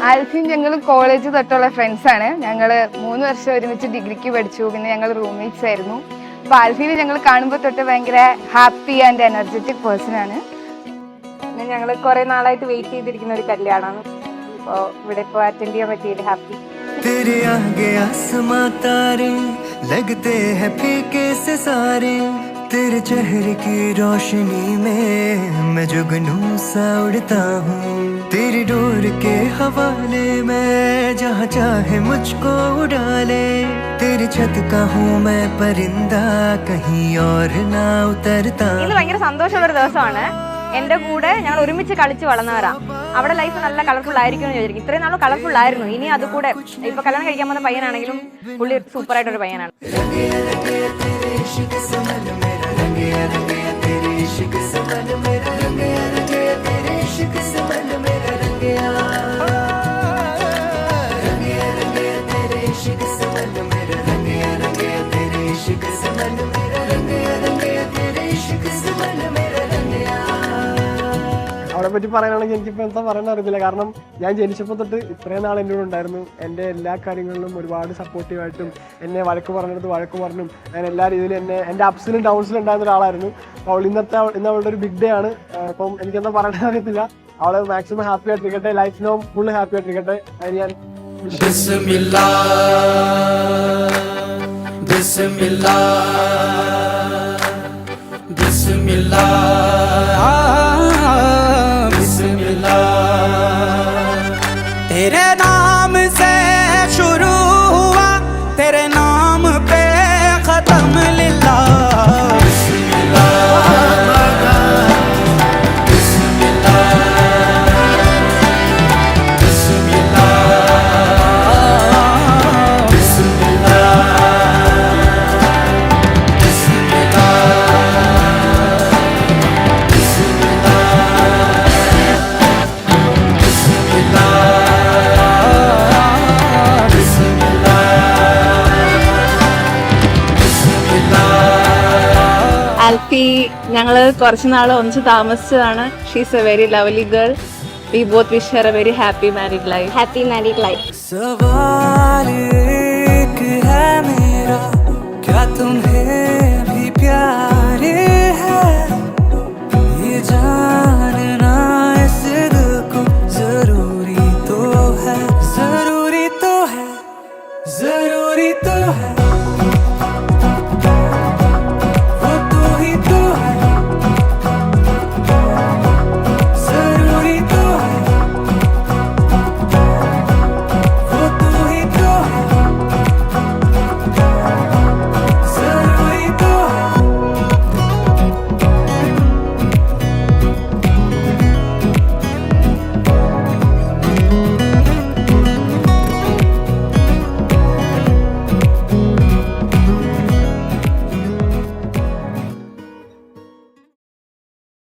ആൽഫിൻ ഞങ്ങൾ കോളേജ് തൊട്ടുള്ള ഫ്രണ്ട്സാണ്. ഞങ്ങൾ 3 വർഷം ഒരുമിച്ച് ഡിഗ്രിക്ക് പഠിച്ചു. പിന്നെ ഞങ്ങൾ റൂംമേറ്റ്സ് ആയിരുന്നു. അപ്പോൾ ആൽഫിനെ ഞങ്ങൾ കാണുമ്പോൾ തൊട്ട് ഭയങ്കര ഹാപ്പി ആൻഡ് എനർജറ്റിക് പേഴ്സൺ ആണ്. പിന്നെ ഞങ്ങൾ കുറേ നാളായിട്ട് വെയിറ്റ് ചെയ്തിരിക്കുന്ന ഒരു കല്യാണമാണ്. അപ്പോൾ ഇവിടെ ഇപ്പോൾ അറ്റൻഡ് ചെയ്യാൻ പറ്റിയത് ഹാപ്പി. तेरे आगे आसमां तारे लगते हैं फीके से सारे, तेरे चेहरे की रोशनी में मैं जुगनू सा उड़ता हूँ, तेरी डोर के हवाले में जहाँ चाहे मुझको उड़ा ले, तेरी छत का हूँ मैं परिंदा कहीं और ना उतरता. ഇത് ഭയങ്കര സന്തോഷമുള്ള ഒരു ദിവസമാണ്. എൻ്റെ കൂടെ ഞങ്ങൾ ഒരുമിച്ച് കളിച്ച് വളർന്നവരാ. അവിടെ ലൈഫ് നല്ല കളർഫുൾ ആയിരിക്കും എന്ന് വിചാരിക്കും. ഇത്രയും നാളും കളർഫുൾ ആയിരുന്നു. ഇനി അത് കൂടെ ഇപ്പൊ കല്യാണം കഴിക്കാൻ പോകുന്ന പയ്യനാണെങ്കിലും പുള്ളി സൂപ്പർ ആയിട്ടൊരു പയ്യനാണ്. അവളെ പറ്റി പറയാനാണെങ്കിൽ എനിക്കിപ്പോൾ എന്താ പറയാൻ അറിയത്തില്ല. കാരണം ഞാൻ ജനിച്ചപ്പോൾ തൊട്ട് ഇത്രയും നാൾ എൻ്റെ കൂടെ ഉണ്ടായിരുന്നു. എൻ്റെ എല്ലാ കാര്യങ്ങളിലും ഒരുപാട് സപ്പോർട്ടീവായിട്ടും എന്നെ വഴക്ക് പറഞ്ഞെടുത്ത് വഴക്ക് പറഞ്ഞും ഞാൻ എല്ലാ രീതിയിലും എൻ്റെ അപ്സിലും ഡൗൺസിലും ഉണ്ടായിരുന്ന ഒരാളായിരുന്നു. അപ്പോൾ ഇന്ന് അവളുടെ ഒരു ബിഗ് ഡേ ആണ്. അപ്പം എനിക്കെന്താ പറയാൻ അറിയത്തില്ല. അവളെ മാക്സിമം ഹാപ്പി ആയിട്ടിരിക്കട്ടെ, ലൈഫിനും ഫുള്ള് ഹാപ്പി ആയിട്ടിരിക്കട്ടെ. അതിന് ഞാൻ तेरे नाम से शुरू हुआ, तेरे नाम पे खत्म लिल्लाह. ആൽഫി ഞങ്ങൾ കുറച്ച് നാൾ ഒന്നിച്ച് താമസിച്ചതാണ്. She's a very lovely girl. We both wish her a very happy married life. Happy married life. सवाल एक है मेरा, क्या तुम्हें